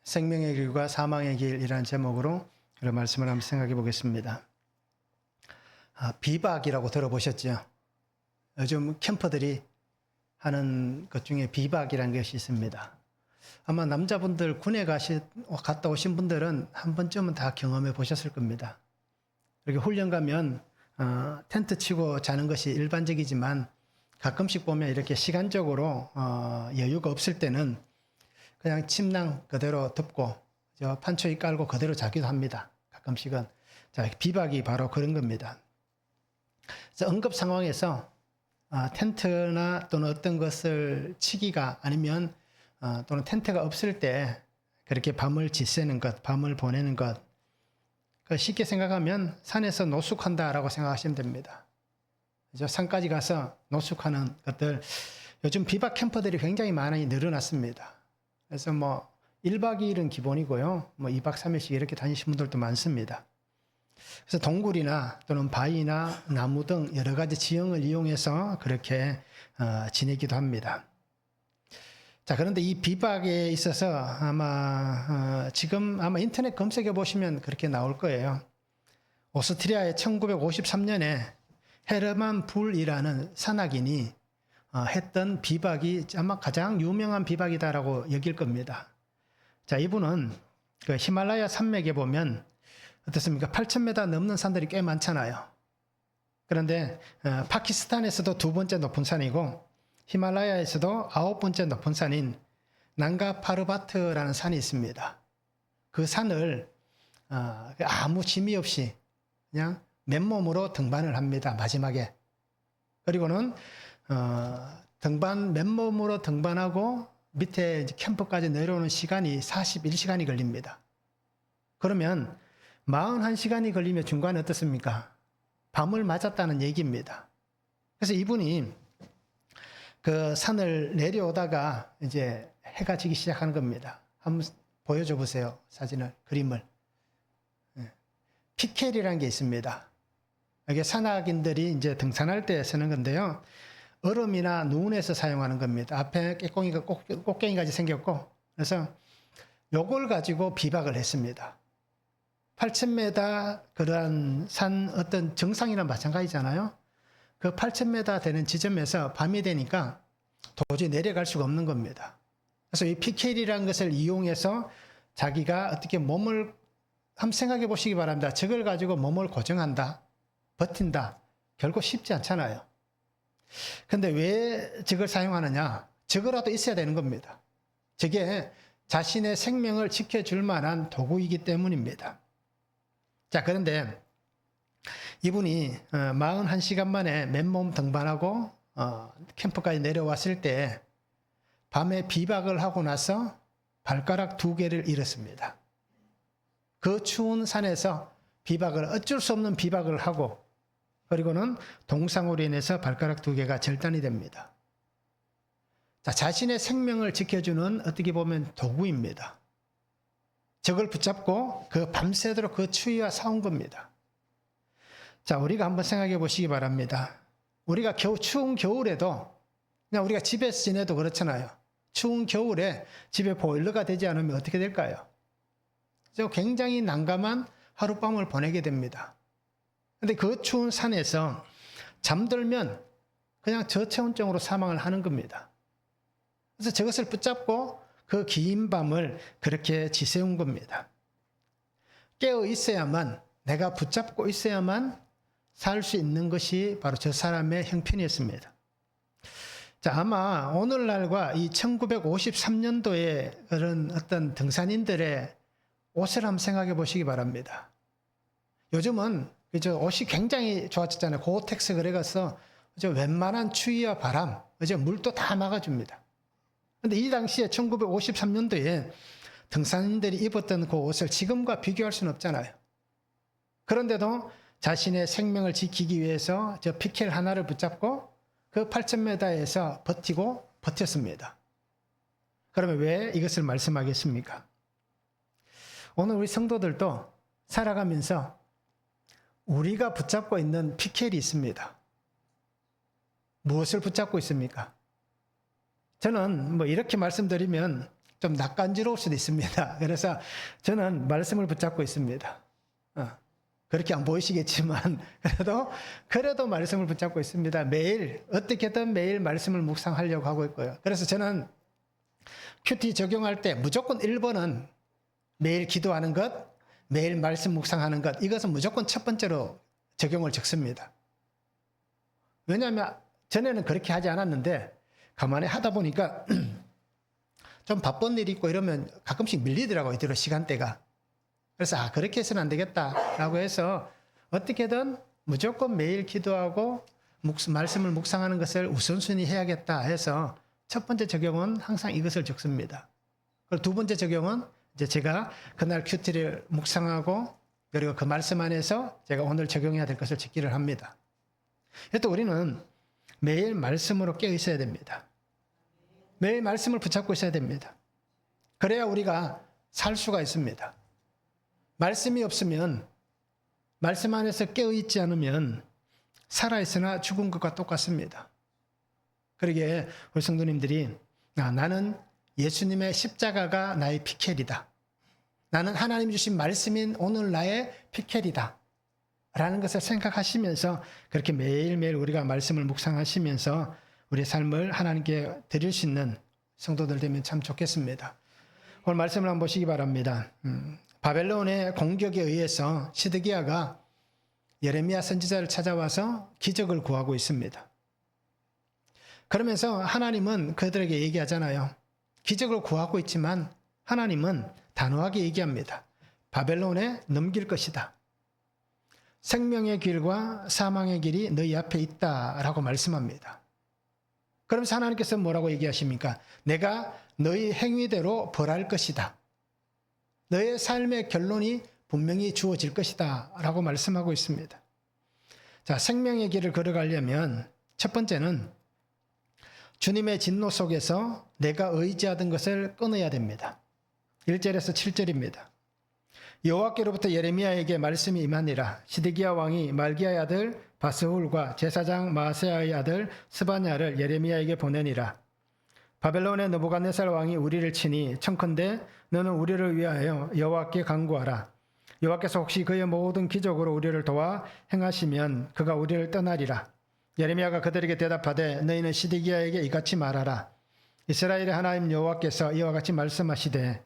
생명의 길과 사망의 길이라는 제목으로 그런 말씀을 한번 생각해 보겠습니다. 비박이라고 들어보셨죠? 요즘 캠퍼들이 하는 것 중에 비박이라는 것이 있습니다. 아마 남자분들 군에 갔다 오신 분들은 한 번쯤은 다 경험해 보셨을 겁니다. 이렇게 훈련 가면 텐트 치고 자는 것이 일반적이지만 가끔씩 보면 이렇게 시간적으로 여유가 없을 때는 그냥 침낭 그대로 덮고 판초이 깔고 그대로 자기도 합니다. 가끔씩은. 자, 비박이 바로 그런 겁니다. 그래서 응급 상황에서 텐트나 또는 어떤 것을 치기가 아니면 또는 텐트가 없을 때 그렇게 밤을 지새는 것, 밤을 보내는 것, 쉽게 생각하면 산에서 노숙한다라고 생각하시면 됩니다. 산까지 가서 노숙하는 것들, 요즘 비박 캠퍼들이 굉장히 많이 늘어났습니다. 그래서 1박 2일은 기본이고요. 2박 3일씩 이렇게 다니시는 분들도 많습니다. 그래서 동굴이나 또는 바위나 나무 등 여러 가지 지형을 이용해서 그렇게 지내기도 합니다. 자, 그런데 이 비박에 있어서 지금 인터넷 검색해 보시면 그렇게 나올 거예요. 오스트리아의 1953년에 헤르만 불이라는 산악인이 했던 비박이 아마 가장 유명한 비박이다라고 여길 겁니다. 자, 이분은 그 히말라야 산맥에 보면 어떻습니까? 8,000m 넘는 산들이 꽤 많잖아요. 그런데 파키스탄에서도 두 번째 높은 산이고 히말라야에서도 9번째 높은 산인 난가 파르바트라는 산이 있습니다. 그 산을 아무 짐이 없이 그냥 맨몸으로 등반을 합니다. 마지막에. 그리고는 맨몸으로 등반하고 밑에 캠프까지 내려오는 시간이 41시간이 걸립니다. 그러면 41시간이 걸리면 중간에 어떻습니까? 밤을 맞았다는 얘기입니다. 그래서 이분이 그 산을 내려오다가 이제 해가 지기 시작하는 겁니다. 한번 보여줘 보세요. 사진을, 그림을. 피켈이라는 게 있습니다. 이게 산악인들이 이제 등산할 때 쓰는 건데요. 얼음이나 눈에서 사용하는 겁니다. 앞에 꽃갱이까지 생겼고, 그래서 요걸 가지고 비박을 했습니다. 8,000m 그러한 산 어떤 정상이나 마찬가지잖아요. 그 8,000m 되는 지점에서 밤이 되니까 도저히 내려갈 수가 없는 겁니다. 그래서 이 PK라는 것을 이용해서 자기가 어떻게 몸을 한번 생각해 보시기 바랍니다. 저걸 가지고 몸을 고정한다, 버틴다. 결코 쉽지 않잖아요. 근데 왜 저걸 사용하느냐? 저거라도 있어야 되는 겁니다. 저게 자신의 생명을 지켜줄 만한 도구이기 때문입니다. 자, 그런데 이분이 41시간 만에 맨몸 등반하고 캠프까지 내려왔을 때 밤에 비박을 하고 나서 발가락 2개를 잃었습니다. 그 추운 산에서 어쩔 수 없는 비박을 하고 그리고는 동상으로 인해서 발가락 2개가 절단이 됩니다. 자, 자신의 생명을 지켜주는 어떻게 보면 도구입니다. 저걸 붙잡고 밤새도록 그 추위와 싸운 겁니다. 자, 우리가 한번 생각해 보시기 바랍니다. 우리가 추운 겨울에도 그냥 우리가 집에서 지내도 그렇잖아요. 추운 겨울에 집에 보일러가 되지 않으면 어떻게 될까요? 굉장히 난감한 하룻밤을 보내게 됩니다. 근데 그 추운 산에서 잠들면 그냥 저체온증으로 사망을 하는 겁니다. 그래서 저것을 붙잡고 그 긴 밤을 그렇게 지새운 겁니다. 깨어 있어야만, 내가 붙잡고 있어야만 살 수 있는 것이 바로 저 사람의 형편이었습니다. 자, 아마 오늘날과 이 1953년도에 그런 어떤 등산인들의 옷을 한번 생각해 보시기 바랍니다. 요즘은 옷이 굉장히 좋아졌잖아요. 고텍스 그래가서 웬만한 추위와 바람, 물도 다 막아줍니다. 그런데 이 당시에 1953년도에 등산인들이 입었던 그 옷을 지금과 비교할 수는 없잖아요. 그런데도 자신의 생명을 지키기 위해서 저 피켈 하나를 붙잡고 그 8,000m에서 버텼습니다. 그러면 왜 이것을 말씀하겠습니까? 오늘 우리 성도들도 살아가면서 우리가 붙잡고 있는 피켈이 있습니다. 무엇을 붙잡고 있습니까? 저는 이렇게 말씀드리면 좀 낯간지러울 수도 있습니다. 그래서 저는 말씀을 붙잡고 있습니다. 그렇게 안 보이시겠지만 그래도 말씀을 붙잡고 있습니다. 매일 어떻게든 매일 말씀을 묵상하려고 하고 있고요. 그래서 저는 큐티 적용할 때 무조건 1번은 매일 기도하는 것, 매일 말씀 묵상하는 것, 이것은 무조건 첫 번째로 적용을 적습니다. 왜냐하면 전에는 그렇게 하지 않았는데 가만히 하다 보니까 좀 바쁜 일이 있고 이러면 가끔씩 밀리더라고요. 이대로 시간대가. 그래서 그렇게 해서는 안 되겠다라고 해서 어떻게든 무조건 매일 기도하고 말씀을 묵상하는 것을 우선순위 해야겠다 해서 첫 번째 적용은 항상 이것을 적습니다. 그리고 두 번째 적용은 이제 제가 그날 큐티를 묵상하고 그리고 그 말씀 안에서 제가 오늘 적용해야 될 것을 적기를 합니다. 또 우리는 매일 말씀으로 깨어 있어야 됩니다. 매일 말씀을 붙잡고 있어야 됩니다. 그래야 우리가 살 수가 있습니다. 말씀이 없으면, 말씀 안에서 깨어 있지 않으면 살아있으나 죽은 것과 똑같습니다. 그러기에 우리 성도님들이 나는 예수님의 십자가가 나의 피켈이다. 나는 하나님 주신 말씀인 오늘 나의 피켈이다. 라는 것을 생각하시면서 그렇게 매일매일 우리가 말씀을 묵상하시면서 우리의 삶을 하나님께 드릴 수 있는 성도들 되면 참 좋겠습니다. 오늘 말씀을 한번 보시기 바랍니다. 바벨론의 공격에 의해서 시드기야가 예레미야 선지자를 찾아와서 기적을 구하고 있습니다. 그러면서 하나님은 그들에게 얘기하잖아요. 기적을 구하고 있지만 하나님은 단호하게 얘기합니다. 바벨론에 넘길 것이다. 생명의 길과 사망의 길이 너희 앞에 있다라고 말씀합니다. 그러면서 하나님께서 뭐라고 얘기하십니까? 내가 너희 행위대로 벌할 것이다. 너의 삶의 결론이 분명히 주어질 것이다 라고 말씀하고 있습니다. 자, 생명의 길을 걸어가려면 첫 번째는 주님의 진노 속에서 내가 의지하던 것을 끊어야 됩니다. 1절에서 7절입니다. 여호와께로부터 예레미야에게 말씀이 임하니라. 시드기야 왕이 말기야의 아들 바스훌과 제사장 마세야의 아들 스바냐를 예레미야에게 보내니라. 바벨론의 느부갓네살 왕이 우리를 치니 청컨대 너는 우리를 위하여 여호와께 간구하라. 여호와께서 혹시 그의 모든 기적으로 우리를 도와 행하시면 그가 우리를 떠나리라. 예레미야가 그들에게 대답하되 너희는 시드기야에게 이같이 말하라. 이스라엘의 하나님 여호와께서 이와 같이 말씀하시되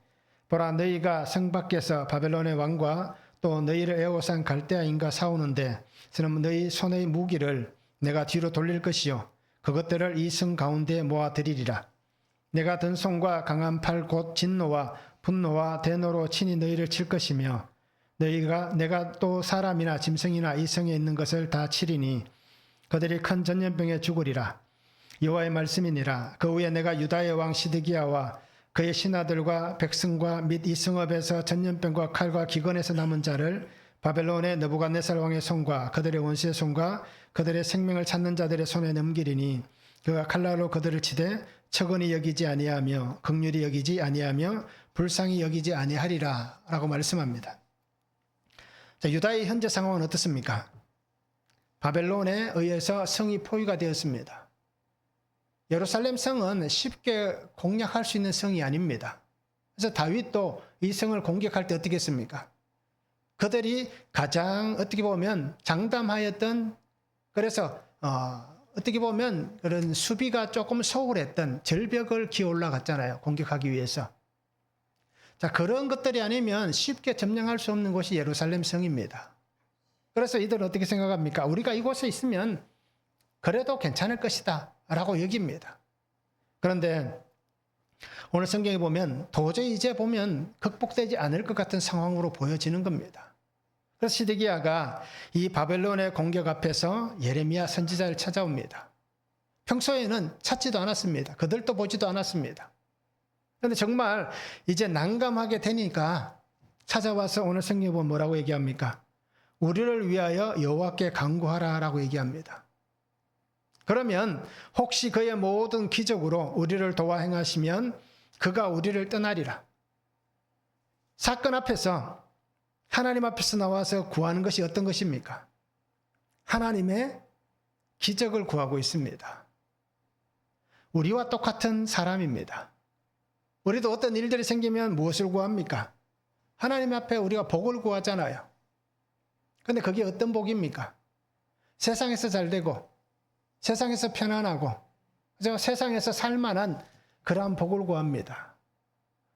보라, 너희가 성 밖에서 바벨론의 왕과 또 너희를 애워싼 갈대아인과 싸우는데 저는 너희 손의 무기를 내가 뒤로 돌릴 것이요 그것들을 이 성 가운데에 모아드리리라. 내가 든 손과 강한 팔 곧 진노와 분노와 대노로 친히 너희를 칠 것이며 내가 또 사람이나 짐승이나 이 성에 있는 것을 다 치리니 그들이 큰 전염병에 죽으리라. 여호와의 말씀이니라. 그 후에 내가 유다의 왕 시드기야와 그의 신하들과 백성과 및 이 성읍에서 전염병과 칼과 기근에서 남은 자를 바벨론의 느부갓네살 왕의 손과 그들의 원수의 손과 그들의 생명을 찾는 자들의 손에 넘기리니 그가 칼날로 그들을 치되 척은히 여기지 아니하며 긍휼히 여기지 아니하며 불쌍히 여기지 아니하리라 라고 말씀합니다. 자, 유다의 현재 상황은 어떻습니까? 바벨론에 의해서 성이 포위가 되었습니다. 예루살렘 성은 쉽게 공략할 수 있는 성이 아닙니다. 그래서 다윗도 이 성을 공격할 때 어떻게 했습니까? 그들이 가장 어떻게 보면 장담하였던, 그래서 어떻게 보면 그런 수비가 조금 소홀했던 절벽을 기어 올라갔잖아요. 공격하기 위해서. 자, 그런 것들이 아니면 쉽게 점령할 수 없는 곳이 예루살렘 성입니다. 그래서 이들은 어떻게 생각합니까? 우리가 이곳에 있으면 그래도 괜찮을 것이다 라고 여깁니다. 그런데 오늘 성경에 보면 도저히 이제 보면 극복되지 않을 것 같은 상황으로 보여지는 겁니다. 그래서 시드기야가 이 바벨론의 공격 앞에서 예레미야 선지자를 찾아옵니다. 평소에는 찾지도 않았습니다. 그들도 보지도 않았습니다. 그런데 정말 이제 난감하게 되니까 찾아와서 오늘 성경에 보면 뭐라고 얘기합니까? 우리를 위하여 여호와께 간구하라 라고 얘기합니다. 그러면 혹시 그의 모든 기적으로 우리를 도와 행하시면 그가 우리를 떠나리라. 사건 앞에서 하나님 앞에서 나와서 구하는 것이 어떤 것입니까? 하나님의 기적을 구하고 있습니다. 우리와 똑같은 사람입니다. 우리도 어떤 일들이 생기면 무엇을 구합니까? 하나님 앞에 우리가 복을 구하잖아요. 근데 그게 어떤 복입니까? 세상에서 잘 되고, 세상에서 편안하고, 그죠? 세상에서 살만한 그러한 복을 구합니다.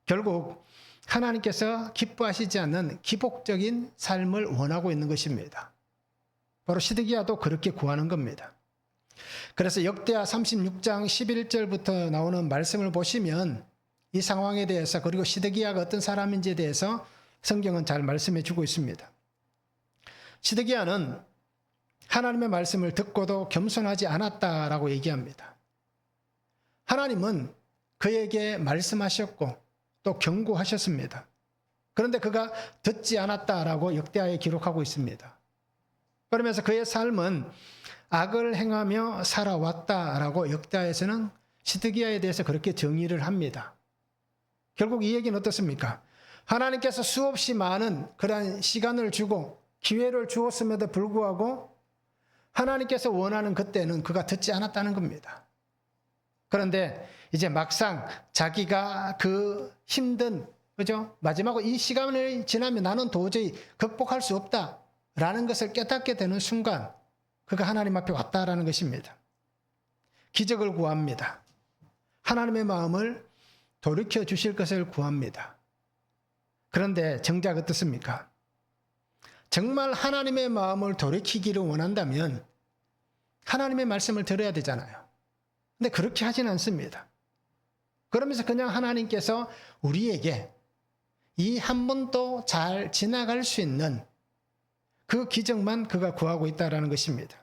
결국 하나님께서 기뻐하시지 않는 기복적인 삶을 원하고 있는 것입니다. 바로 시드기야도 그렇게 구하는 겁니다. 그래서 역대하 36장 11절부터 나오는 말씀을 보시면 이 상황에 대해서, 그리고 시드기야가 어떤 사람인지에 대해서 성경은 잘 말씀해 주고 있습니다. 시드기야는 하나님의 말씀을 듣고도 겸손하지 않았다라고 얘기합니다. 하나님은 그에게 말씀하셨고 또 경고하셨습니다. 그런데 그가 듣지 않았다라고 역대하에 기록하고 있습니다. 그러면서 그의 삶은 악을 행하며 살아왔다라고 역대하에서는 시드기야에 대해서 그렇게 정의를 합니다. 결국 이 얘기는 어떻습니까? 하나님께서 수없이 많은 그러한 시간을 주고 기회를 주었음에도 불구하고 하나님께서 원하는 그때는 그가 듣지 않았다는 겁니다. 그런데 이제 막상 자기가 그 힘든, 그죠? 마지막으로 이 시간을 지나면 나는 도저히 극복할 수 없다라는 것을 깨닫게 되는 순간 그가 하나님 앞에 왔다라는 것입니다. 기적을 구합니다. 하나님의 마음을 돌이켜 주실 것을 구합니다. 그런데 정작 어떻습니까? 정말 하나님의 마음을 돌이키기를 원한다면 하나님의 말씀을 들어야 되잖아요. 근데 그렇게 하진 않습니다. 그러면서 그냥 하나님께서 우리에게 이 한 번도 잘 지나갈 수 있는 그 기적만 그가 구하고 있다는 것입니다.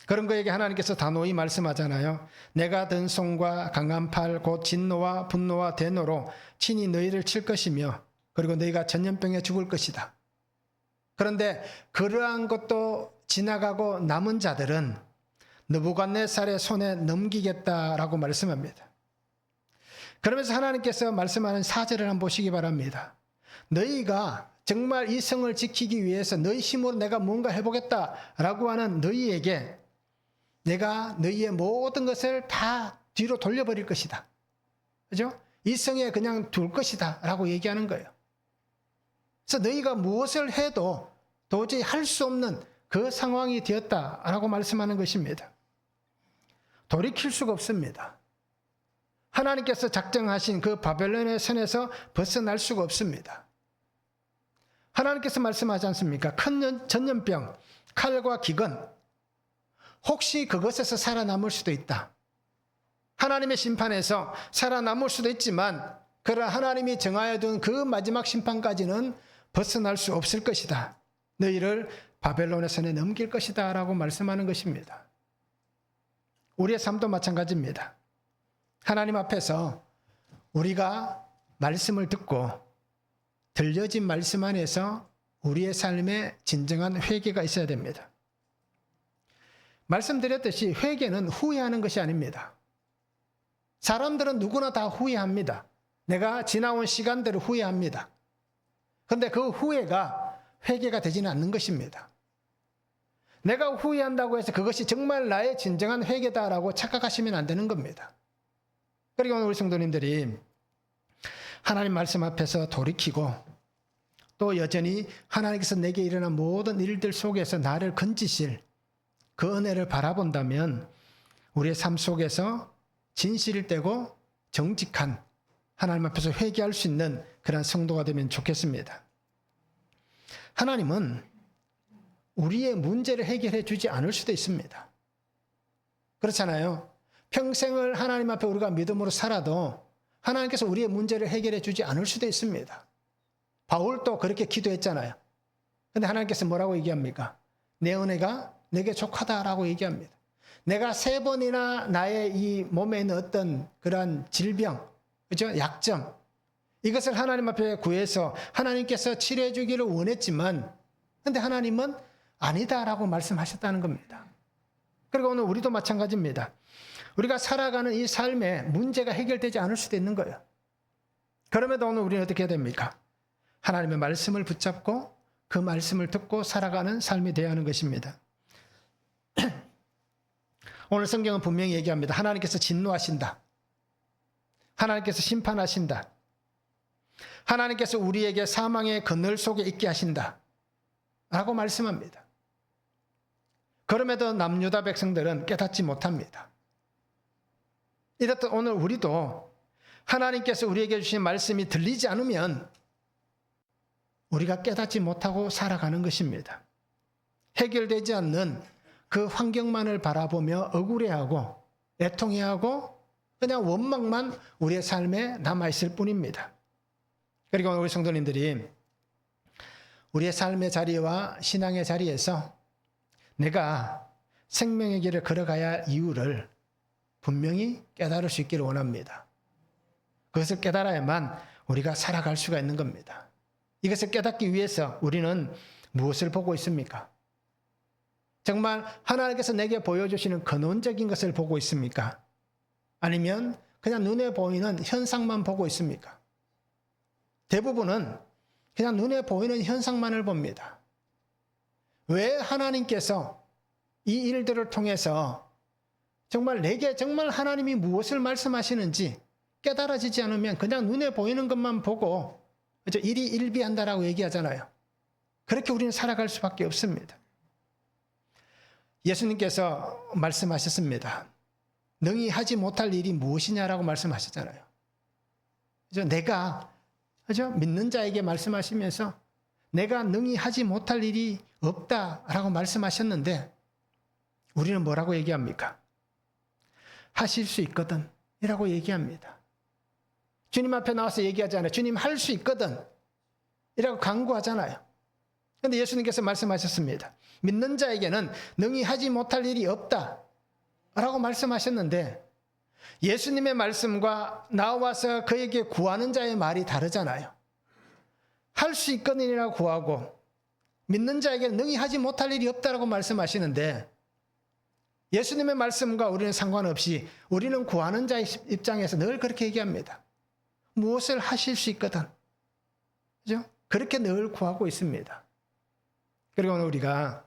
그런 거에게 하나님께서 단호히 말씀하잖아요. 내가 든 손과 강한 팔 곧 진노와 분노와 대노로 친히 너희를 칠 것이며 그리고 너희가 전염병에 죽을 것이다. 그런데 그러한 것도 지나가고 남은 자들은 느부갓네살의 손에 넘기겠다라고 말씀합니다. 그러면서 하나님께서 말씀하는 4절을 한번 보시기 바랍니다. 너희가 정말 이 성을 지키기 위해서 너희 힘으로 내가 뭔가 해보겠다라고 하는 너희에게 내가 너희의 모든 것을 다 뒤로 돌려버릴 것이다. 그죠? 이 성에 그냥 둘 것이다 라고 얘기하는 거예요. 그래서 너희가 무엇을 해도 도저히 할 수 없는 그 상황이 되었다라고 말씀하는 것입니다. 돌이킬 수가 없습니다. 하나님께서 작정하신 그 바벨론의 선에서 벗어날 수가 없습니다. 하나님께서 말씀하지 않습니까? 큰 전염병, 칼과 기근, 혹시 그것에서 살아남을 수도 있다. 하나님의 심판에서 살아남을 수도 있지만 그러나 하나님이 정하여 둔 그 마지막 심판까지는 벗어날 수 없을 것이다. 너희를 바벨론의 손에 넘길 것이다 라고 말씀하는 것입니다. 우리의 삶도 마찬가지입니다. 하나님 앞에서 우리가 말씀을 듣고 들려진 말씀 안에서 우리의 삶에 진정한 회개가 있어야 됩니다. 말씀드렸듯이 회개는 후회하는 것이 아닙니다. 사람들은 누구나 다 후회합니다. 내가 지나온 시간들을 후회합니다. 그런데 그 후회가 회개가 되지는 않는 것입니다. 내가 후회한다고 해서 그것이 정말 나의 진정한 회개다라고 착각하시면 안 되는 겁니다. 그리고 오늘 우리 성도님들이 하나님 말씀 앞에서 돌이키고 또 여전히 하나님께서 내게 일어난 모든 일들 속에서 나를 건지실 그 은혜를 바라본다면 우리의 삶 속에서 진실을 떼고 정직한 하나님 앞에서 회개할 수 있는 그런 성도가 되면 좋겠습니다. 하나님은 우리의 문제를 해결해 주지 않을 수도 있습니다. 그렇잖아요. 평생을 하나님 앞에 우리가 믿음으로 살아도 하나님께서 우리의 문제를 해결해 주지 않을 수도 있습니다. 바울도 그렇게 기도했잖아요. 그런데 하나님께서 뭐라고 얘기합니까? 내 은혜가 내게 족하다라고 얘기합니다. 내가 3번이나 나의 이 몸에 있는 어떤 그러한 질병, 그죠? 약점, 이것을 하나님 앞에 구해서 하나님께서 치료해 주기를 원했지만 그런데 하나님은 아니다라고 말씀하셨다는 겁니다. 그리고 오늘 우리도 마찬가지입니다. 우리가 살아가는 이 삶에 문제가 해결되지 않을 수도 있는 거예요. 그럼에도 오늘 우리는 어떻게 해야 됩니까? 하나님의 말씀을 붙잡고 그 말씀을 듣고 살아가는 삶이 되어야 하는 것입니다. 오늘 성경은 분명히 얘기합니다. 하나님께서 진노하신다. 하나님께서 심판하신다. 하나님께서 우리에게 사망의 그늘 속에 있게 하신다. 라고 말씀합니다. 그럼에도 남유다 백성들은 깨닫지 못합니다. 이렇듯 오늘 우리도 하나님께서 우리에게 주신 말씀이 들리지 않으면 우리가 깨닫지 못하고 살아가는 것입니다. 해결되지 않는 그 환경만을 바라보며 억울해하고 애통해하고 그냥 원망만 우리의 삶에 남아있을 뿐입니다. 그리고 우리 성도님들이 우리의 삶의 자리와 신앙의 자리에서 내가 생명의 길을 걸어가야 할 이유를 분명히 깨달을 수 있기를 원합니다. 그것을 깨달아야만 우리가 살아갈 수가 있는 겁니다. 이것을 깨닫기 위해서 우리는 무엇을 보고 있습니까? 정말 하나님께서 내게 보여주시는 근원적인 것을 보고 있습니까? 아니면 그냥 눈에 보이는 현상만 보고 있습니까? 대부분은 그냥 눈에 보이는 현상만을 봅니다. 왜 하나님께서 이 일들을 통해서 정말 내게 정말 하나님이 무엇을 말씀하시는지 깨달아지지 않으면 그냥 눈에 보이는 것만 보고 일이 일비한다라고 얘기하잖아요. 그렇게 우리는 살아갈 수밖에 없습니다. 예수님께서 말씀하셨습니다. 능히 하지 못할 일이 무엇이냐라고 말씀하셨잖아요. 내가 믿는 자에게 말씀하시면서 내가 능히 하지 못할 일이 없다라고 말씀하셨는데 우리는 뭐라고 얘기합니까? 하실 수 있거든 이라고 얘기합니다. 주님 앞에 나와서 얘기하잖아요. 주님 할 수 있거든 이라고 강구하잖아요. 그런데 예수님께서 말씀하셨습니다. 믿는 자에게는 능히 하지 못할 일이 없다 라고 말씀하셨는데 예수님의 말씀과 나와서 그에게 구하는 자의 말이 다르잖아요. 할 수 있거든이라고 구하고 믿는 자에게는 능히 하지 못할 일이 없다라고 말씀하시는데 예수님의 말씀과 우리는 상관없이 우리는 구하는 자의 입장에서 늘 그렇게 얘기합니다. 무엇을 하실 수 있거든. 그죠? 그렇게 늘 구하고 있습니다. 그리고 오늘 우리가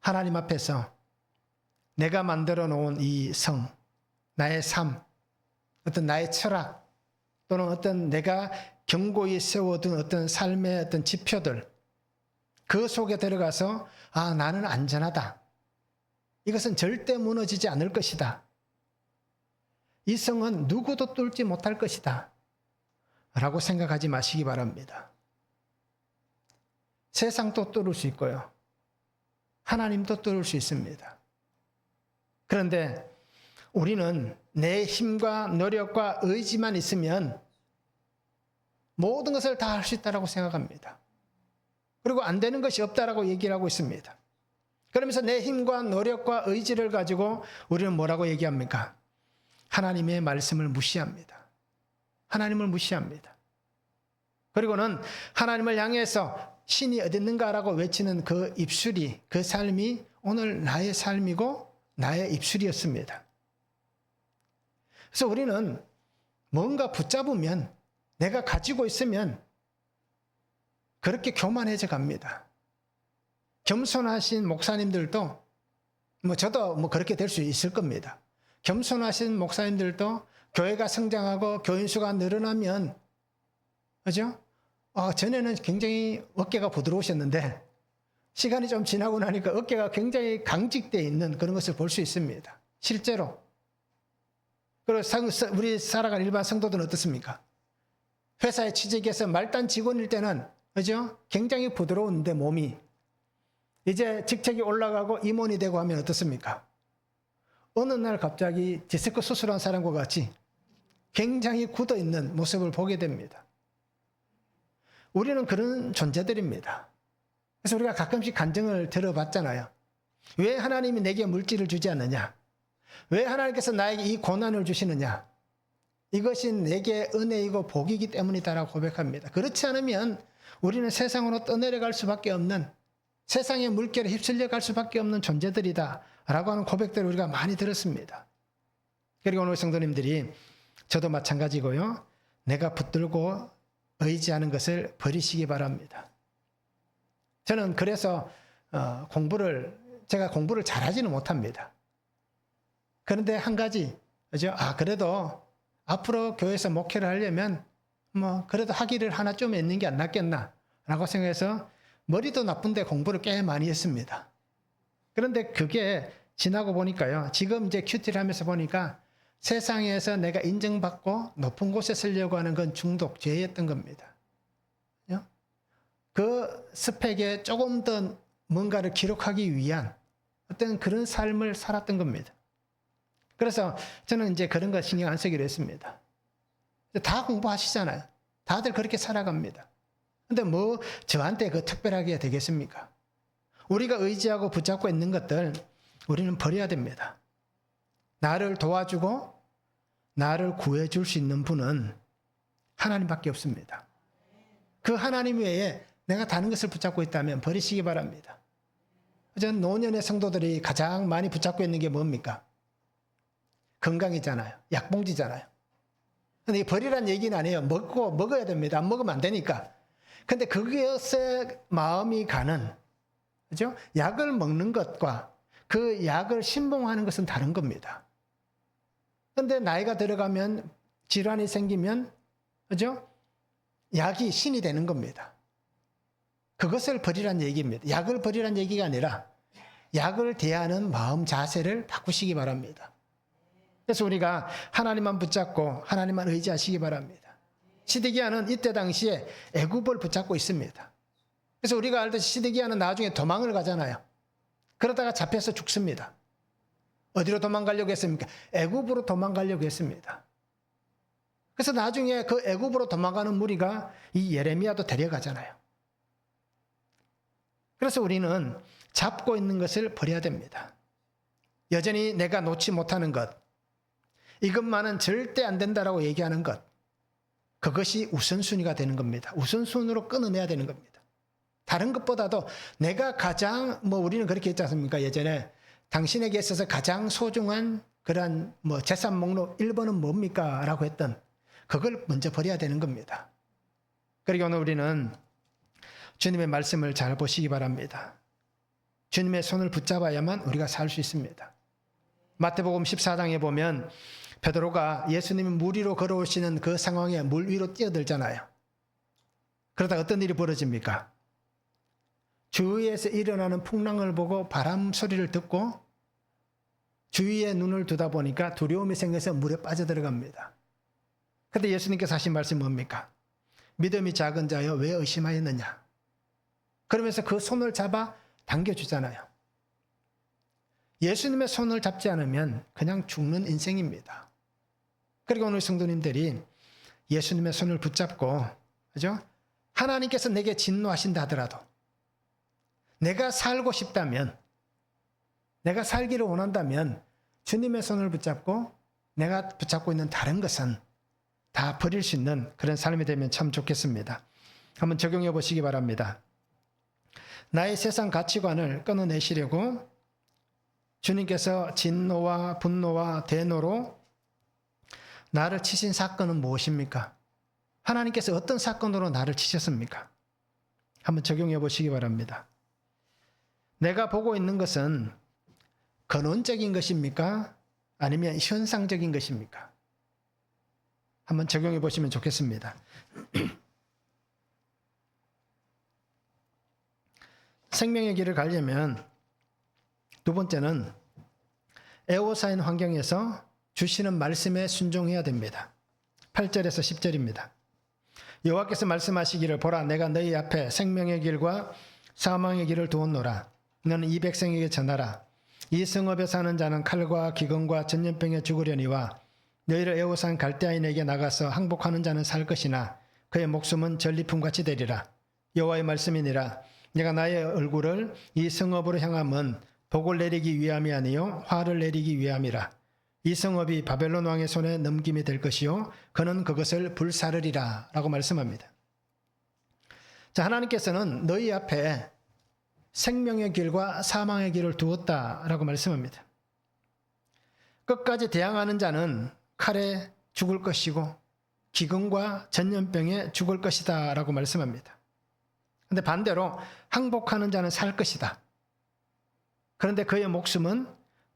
하나님 앞에서 내가 만들어 놓은 이 성, 나의 삶, 어떤 나의 철학, 또는 어떤 내가 견고히 세워둔 어떤 삶의 어떤 지표들, 그 속에 들어가서 나는 안전하다. 이것은 절대 무너지지 않을 것이다. 이 성은 누구도 뚫지 못할 것이다. 라고 생각하지 마시기 바랍니다. 세상도 뚫을 수 있고요. 하나님도 뚫을 수 있습니다. 그런데 우리는 내 힘과 노력과 의지만 있으면 모든 것을 다 할 수 있다고 생각합니다. 그리고 안 되는 것이 없다라고 얘기를 하고 있습니다. 그러면서 내 힘과 노력과 의지를 가지고 우리는 뭐라고 얘기합니까? 하나님의 말씀을 무시합니다. 하나님을 무시합니다. 그리고는 하나님을 향해서 신이 어디 있는가라고 외치는 그 입술이, 그 삶이 오늘 나의 삶이고 나의 입술이었습니다. 그래서 우리는 뭔가 붙잡으면, 내가 가지고 있으면 그렇게 교만해져 갑니다. 겸손하신 목사님들도, 저도 그렇게 될 수 있을 겁니다. 겸손하신 목사님들도 교회가 성장하고 교인 수가 늘어나면, 그죠? 전에는 굉장히 어깨가 부드러우셨는데 시간이 좀 지나고 나니까 어깨가 굉장히 강직되어 있는 그런 것을 볼 수 있습니다. 실제로. 그리고 우리 살아가는 일반 성도들은 어떻습니까? 회사에 취직해서 말단 직원일 때는, 그죠? 굉장히 부드러운데 몸이 이제 직책이 올라가고 임원이 되고 하면 어떻습니까? 어느 날 갑자기 디스크 수술한 사람과 같이 굉장히 굳어있는 모습을 보게 됩니다. 우리는 그런 존재들입니다. 그래서 우리가 가끔씩 간증을 들어봤잖아요. 왜 하나님이 내게 물질을 주지 않느냐? 왜 하나님께서 나에게 이 고난을 주시느냐? 이것이 내게 은혜이고 복이기 때문이다라고 고백합니다. 그렇지 않으면 우리는 세상으로 떠내려갈 수밖에 없는, 세상의 물결에 휩쓸려 갈 수밖에 없는 존재들이다 라고 하는 고백들을 우리가 많이 들었습니다. 그리고 오늘 성도님들이, 저도 마찬가지고요, 내가 붙들고 의지하는 것을 버리시기 바랍니다. 저는 그래서 제가 공부를 잘하지는 못합니다. 그런데 한 가지, 그죠? 그래도 앞으로 교회에서 목회를 하려면 뭐 그래도 학위를 하나 좀 있는 게 안 낫겠나 라고 생각해서 머리도 나쁜데 공부를 꽤 많이 했습니다. 그런데 그게 지나고 보니까요. 지금 이제 큐티를 하면서 보니까 세상에서 내가 인정받고 높은 곳에 서려고 하는 건 중독, 죄였던 겁니다. 그 스펙에 조금 더 뭔가를 기록하기 위한 어떤 그런 삶을 살았던 겁니다. 그래서 저는 이제 그런 거 신경 안 쓰기로 했습니다. 다 공부하시잖아요. 다들 그렇게 살아갑니다. 근데 뭐 저한테 그 특별하게 되겠습니까? 우리가 의지하고 붙잡고 있는 것들 우리는 버려야 됩니다. 나를 도와주고 나를 구해줄 수 있는 분은 하나님밖에 없습니다. 그 하나님 외에 내가 다른 것을 붙잡고 있다면 버리시기 바랍니다. 전 노년의 성도들이 가장 많이 붙잡고 있는 게 뭡니까? 건강이잖아요. 약봉지잖아요. 근데 버리란 얘기는 아니에요. 먹어야 됩니다. 안 먹으면 안 되니까. 근데 그것에 마음이 가는, 그죠? 약을 먹는 것과 그 약을 신봉하는 것은 다른 겁니다. 근데 나이가 들어가면 질환이 생기면, 그죠? 약이 신이 되는 겁니다. 그것을 버리란 얘기입니다. 약을 버리란 얘기가 아니라 약을 대하는 마음 자세를 바꾸시기 바랍니다. 그래서 우리가 하나님만 붙잡고 하나님만 의지하시기 바랍니다. 시드기야는 이때 당시에 애굽을 붙잡고 있습니다. 그래서 우리가 알듯이 시드기야는 나중에 도망을 가잖아요. 그러다가 잡혀서 죽습니다. 어디로 도망가려고 했습니까? 애굽으로 도망가려고 했습니다. 그래서 나중에 그 애굽으로 도망가는 무리가 이 예레미야도 데려가잖아요. 그래서 우리는 잡고 있는 것을 버려야 됩니다. 여전히 내가 놓지 못하는 것, 이것만은 절대 안 된다라고 얘기하는 것, 그것이 우선순위가 되는 겁니다. 우선순위로 끊어내야 되는 겁니다. 다른 것보다도 내가 가장, 우리는 그렇게 했지 않습니까? 예전에 당신에게 있어서 가장 소중한 그런 재산 목록 1번은 뭡니까? 라고 했던 그걸 먼저 버려야 되는 겁니다. 그리고 오늘 우리는 주님의 말씀을 잘 보시기 바랍니다. 주님의 손을 붙잡아야만 우리가 살 수 있습니다. 마태복음 14장에 보면 베드로가 예수님이 물 위로 걸어오시는 그 상황에 물 위로 뛰어들잖아요. 그러다 어떤 일이 벌어집니까? 주위에서 일어나는 풍랑을 보고 바람 소리를 듣고 주위에 눈을 두다 보니까 두려움이 생겨서 물에 빠져들어갑니다. 그런데 예수님께서 하신 말씀이 뭡니까? 믿음이 작은 자여 왜 의심하였느냐? 그러면서 그 손을 잡아 당겨주잖아요. 예수님의 손을 잡지 않으면 그냥 죽는 인생입니다. 그리고 오늘 성도님들이 예수님의 손을 붙잡고, 그죠? 하나님께서 내게 진노하신다 하더라도 내가 살고 싶다면, 내가 살기를 원한다면 주님의 손을 붙잡고 내가 붙잡고 있는 다른 것은 다 버릴 수 있는 그런 삶이 되면 참 좋겠습니다. 한번 적용해 보시기 바랍니다. 나의 세상 가치관을 끊어내시려고 주님께서 진노와 분노와 대노로 나를 치신 사건은 무엇입니까? 하나님께서 어떤 사건으로 나를 치셨습니까? 한번 적용해 보시기 바랍니다. 내가 보고 있는 것은 근원적인 것입니까? 아니면 현상적인 것입니까? 한번 적용해 보시면 좋겠습니다. 생명의 길을 가려면 두 번째는 애워싸인 환경에서 주시는 말씀에 순종해야 됩니다. 8절에서 10절입니다. 여호와께서 말씀하시기를 보라 내가 너희 앞에 생명의 길과 사망의 길을 두었노라. 너는 이 백성에게 전하라. 이 성읍에 사는 자는 칼과 기근과 전염병에 죽으려니와 너희를 애워싼 갈대아인에게 나가서 항복하는 자는 살 것이나 그의 목숨은 전리품같이 되리라. 여호와의 말씀이니라. 내가 나의 얼굴을 이 성읍으로 향함은 복을 내리기 위함이 아니요 화를 내리기 위함이라. 이 성읍이 바벨론 왕의 손에 넘김이 될 것이요 그는 그것을 불사르리라 라고 말씀합니다. 자, 하나님께서는 너희 앞에 생명의 길과 사망의 길을 두었다라고 말씀합니다. 끝까지 대항하는 자는 칼에 죽을 것이고 기근과 전염병에 죽을 것이다 라고 말씀합니다. 그런데 반대로 항복하는 자는 살 것이다. 그런데 그의 목숨은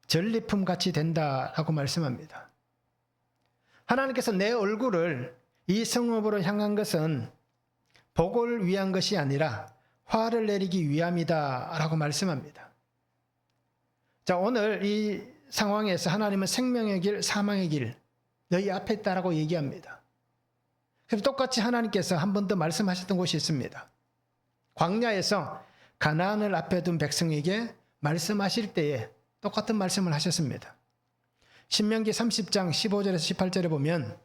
전리품같이 된다라고 말씀합니다. 하나님께서 내 얼굴을 이 성읍으로 향한 것은 복을 위한 것이 아니라 화를 내리기 위함이다 라고 말씀합니다. 자, 오늘 이 상황에서 하나님은 생명의 길, 사망의 길 너희 앞에 있다라고 얘기합니다. 그래서 똑같이 하나님께서 한 번 더 말씀하셨던 곳이 있습니다. 광야에서 가나안을 앞에 둔 백성에게 말씀하실 때에 똑같은 말씀을 하셨습니다. 신명기 30장 15절에서 18절에 보면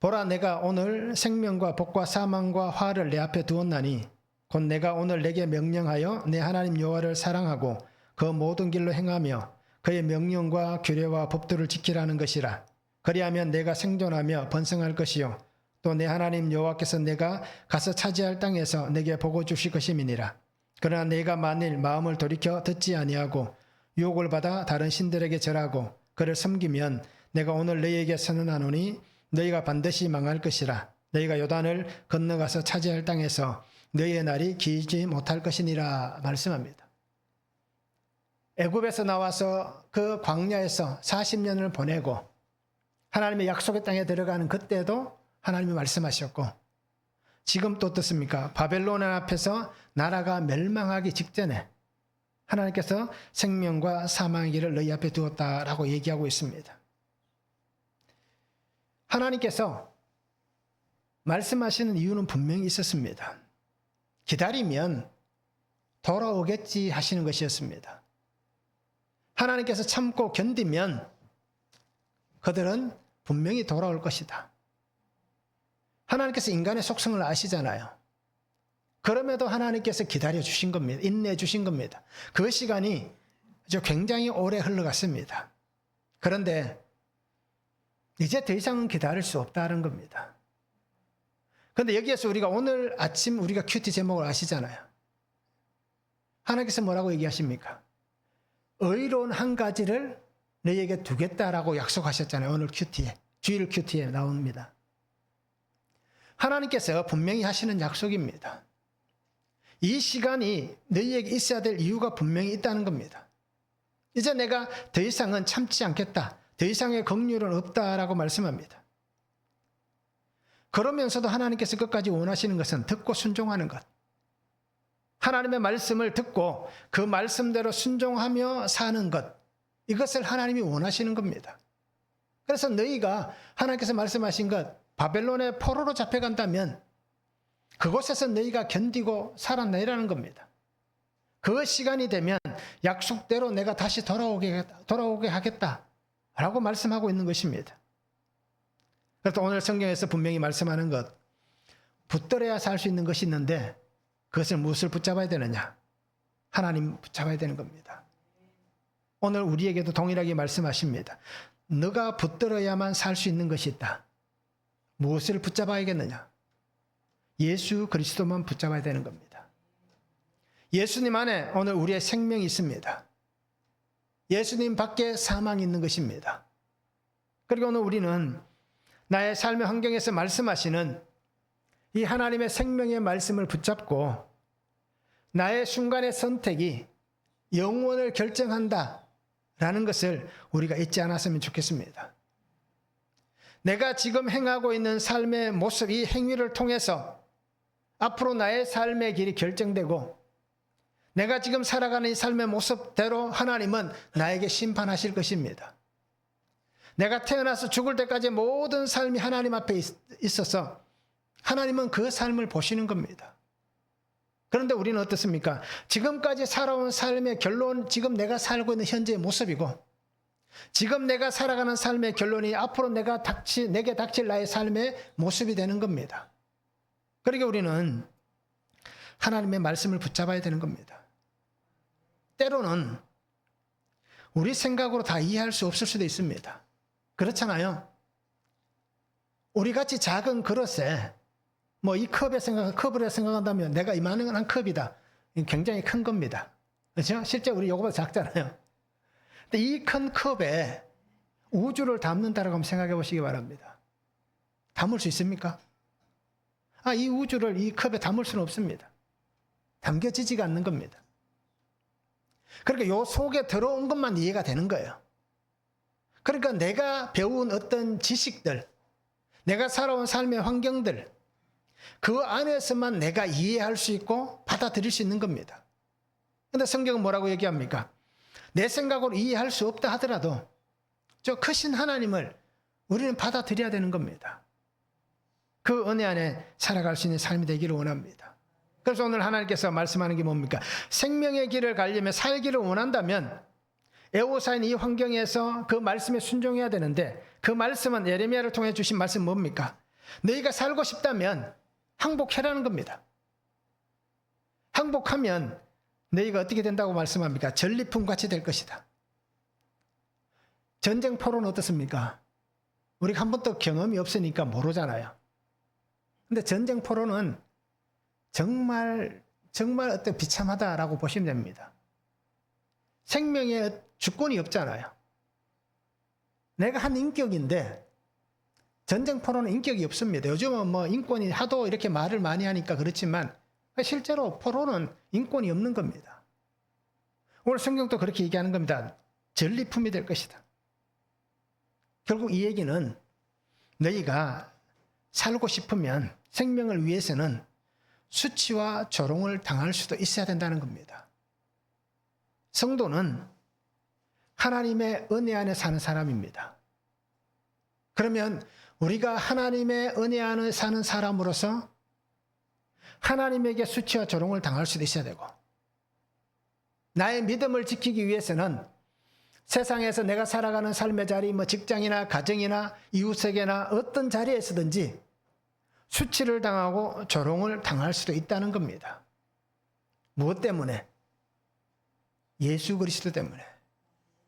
보라 내가 오늘 생명과 복과 사망과 화를 내 앞에 두었나니 곧 내가 오늘 내게 명령하여 내 하나님 여호와를 사랑하고 그 모든 길로 행하며 그의 명령과 규례와 법도를 지키라는 것이라. 그리하면 내가 생존하며 번성할 것이요 또 내 하나님 여호와께서 내가 가서 차지할 땅에서 내게 복을 주실 것임이니라. 그러나 내가 만일 마음을 돌이켜 듣지 아니하고 유혹을 받아 다른 신들에게 절하고 그를 섬기면 내가 오늘 너희에게 선언하노니 너희가 반드시 망할 것이라. 너희가 요단을 건너가서 차지할 땅에서 너희의 날이 길지 못할 것이니라 말씀합니다. 애굽에서 나와서 그 광야에서 40년을 보내고 하나님의 약속의 땅에 들어가는 그때도 하나님이 말씀하셨고 지금 또 어떻습니까? 바벨론 앞에서 나라가 멸망하기 직전에 하나님께서 생명과 사망의 길을 너희 앞에 두었다라고 얘기하고 있습니다. 하나님께서 말씀하시는 이유는 분명히 있었습니다. 기다리면 돌아오겠지 하시는 것이었습니다. 하나님께서 참고 견디면 그들은 분명히 돌아올 것이다. 하나님께서 인간의 속성을 아시잖아요. 그럼에도 하나님께서 기다려 주신 겁니다. 인내해 주신 겁니다. 그 시간이 굉장히 오래 흘러갔습니다. 그런데 이제 더 이상은 기다릴 수 없다는 겁니다. 그런데 여기에서 우리가 오늘 아침 우리가 큐티 제목을 아시잖아요. 하나님께서 뭐라고 얘기하십니까? 의로운 한 가지를 너희에게 두겠다라고 약속하셨잖아요. 오늘 큐티에, 주일 큐티에 나옵니다. 하나님께서 분명히 하시는 약속입니다. 이 시간이 너희에게 있어야 될 이유가 분명히 있다는 겁니다. 이제 내가 더 이상은 참지 않겠다. 더 이상의 긍휼은 없다라고 말씀합니다. 그러면서도 하나님께서 끝까지 원하시는 것은 듣고 순종하는 것. 하나님의 말씀을 듣고 그 말씀대로 순종하며 사는 것. 이것을 하나님이 원하시는 겁니다. 그래서 너희가 하나님께서 말씀하신 것, 바벨론의 포로로 잡혀간다면 그곳에서 너희가 견디고 살아내라는 겁니다. 그 시간이 되면 약속대로 내가 다시 돌아오게 하겠다라고 말씀하고 있는 것입니다. 그래서 오늘 성경에서 분명히 말씀하는 것, 붙들어야 살 수 있는 것이 있는데 그것을 무엇을 붙잡아야 되느냐? 하나님 붙잡아야 되는 겁니다. 오늘 우리에게도 동일하게 말씀하십니다. 너가 붙들어야만 살 수 있는 것이 있다. 무엇을 붙잡아야겠느냐? 예수 그리스도만 붙잡아야 되는 겁니다. 예수님 안에 오늘 우리의 생명이 있습니다. 예수님 밖에 사망이 있는 것입니다. 그리고 오늘 우리는 나의 삶의 환경에서 말씀하시는 이 하나님의 생명의 말씀을 붙잡고 나의 순간의 선택이 영원을 결정한다라는 것을 우리가 잊지 않았으면 좋겠습니다. 내가 지금 행하고 있는 삶의 모습, 이 행위를 통해서 앞으로 나의 삶의 길이 결정되고 내가 지금 살아가는 이 삶의 모습대로 하나님은 나에게 심판하실 것입니다. 내가 태어나서 죽을 때까지 모든 삶이 하나님 앞에 있어서 하나님은 그 삶을 보시는 겁니다. 그런데 우리는 어떻습니까? 지금까지 살아온 삶의 결론, 지금 내가 살고 있는 현재의 모습이고 지금 내가 살아가는 삶의 결론이 앞으로 내게 닥칠 나의 삶의 모습이 되는 겁니다. 그러니까 우리는 하나님의 말씀을 붙잡아야 되는 겁니다. 때로는 우리 생각으로 다 이해할 수 없을 수도 있습니다. 그렇잖아요. 우리 같이 작은 그릇에 이 컵을 생각한다면 내가 이만한 컵이다. 굉장히 큰 겁니다. 그렇죠? 실제 우리 이거보다 작잖아요. 근데 이 큰 컵에 우주를 담는다라고 한번 생각해 보시기 바랍니다. 담을 수 있습니까? 이 우주를 이 컵에 담을 수는 없습니다. 담겨지지가 않는 겁니다. 그러니까 요 속에 들어온 것만 이해가 되는 거예요. 그러니까 내가 배운 어떤 지식들, 내가 살아온 삶의 환경들, 그 안에서만 내가 이해할 수 있고 받아들일 수 있는 겁니다. 그런데 성경은 뭐라고 얘기합니까? 내 생각으로 이해할 수 없다 하더라도 저 크신 하나님을 우리는 받아들여야 되는 겁니다. 그 은혜 안에 살아갈 수 있는 삶이 되기를 원합니다. 그래서 오늘 하나님께서 말씀하는 게 뭡니까? 생명의 길을 가려면 살기를 원한다면 애호사인 이 환경에서 그 말씀에 순종해야 되는데, 그 말씀은 예레미야를 통해 주신 말씀 뭡니까? 너희가 살고 싶다면 항복해라는 겁니다. 항복하면 너희가 어떻게 된다고 말씀합니까? 전리품같이 될 것이다. 전쟁 포로는 어떻습니까? 우리가 한 번도 경험이 없으니까 모르잖아요. 근데 전쟁 포로는 정말 어떤 비참하다라고 보시면 됩니다. 생명의 주권이 없잖아요. 내가 한 인격인데 전쟁 포로는 인격이 없습니다. 요즘은 뭐 인권이 하도 이렇게 말을 많이 하니까 그렇지만 실제로 포로는 인권이 없는 겁니다. 오늘 성경도 그렇게 얘기하는 겁니다. 전리품이 될 것이다. 결국 이 얘기는 너희가 살고 싶으면 생명을 위해서는 수치와 조롱을 당할 수도 있어야 된다는 겁니다. 성도는 하나님의 은혜 안에 사는 사람입니다. 그러면 우리가 하나님의 은혜 안에 사는 사람으로서 하나님에게 수치와 조롱을 당할 수도 있어야 되고, 나의 믿음을 지키기 위해서는 세상에서 내가 살아가는 삶의 자리, 뭐 직장이나 가정이나 이웃에게나 어떤 자리에서든지 수치를 당하고 조롱을 당할 수도 있다는 겁니다. 무엇 때문에? 예수 그리스도 때문에.